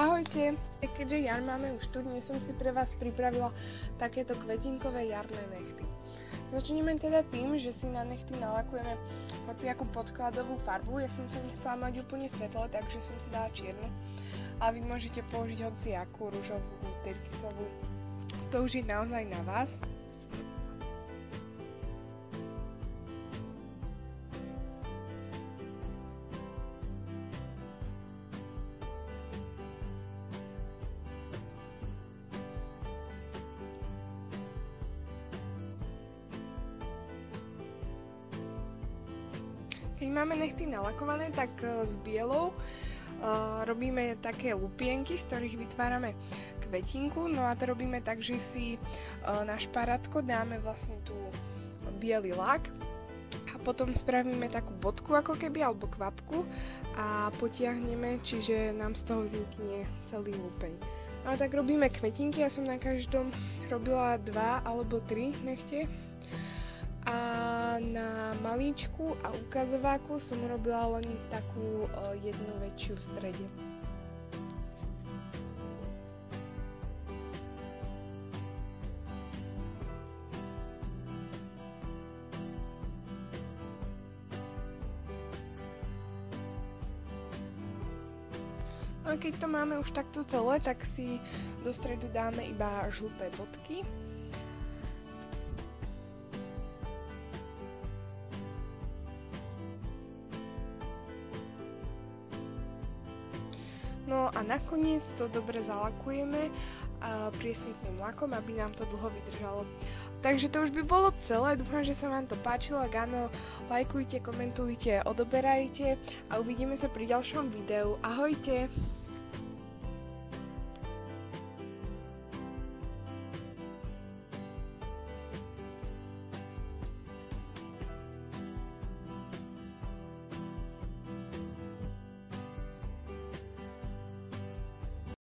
Ahojte! Keďže jar máme už tu, dnes som si pre vás pripravila takéto kvetinkové jarné nechty. Začneme teda tým, že si na nechty nalakujeme hociakú podkladovú farbu. Ja som to nechcela mať úplne svetlo, takže som si dala čiernu. A vy môžete použiť hociakú ružovú, tyrkysovú. To už je naozaj na vás. Keď máme nechty nalakované, tak s bielou robíme také lupienky, z ktorých vytvárame kvetinku. No a to robíme tak, že si na šparátko dáme vlastne tú biely lak a potom spravíme takú bodku ako keby, alebo kvapku a potiahneme, čiže nám z toho vznikne celý lupeň. No a tak robíme kvetinky, ja som na každom robila 2 alebo 3 nechte. A na malíčku a ukazováku som robila len takú jednu väčšiu v strede. A keď to máme už takto celé, tak si do stredu dáme iba žlté bodky. No a nakoniec to dobre zalakujeme priesvitným lakom, aby nám to dlho vydržalo. Takže to už by bolo celé, dúfam, že sa vám to páčilo, ak áno, lajkujte, komentujte, odoberajte a uvidíme sa pri ďalšom videu. Ahojte!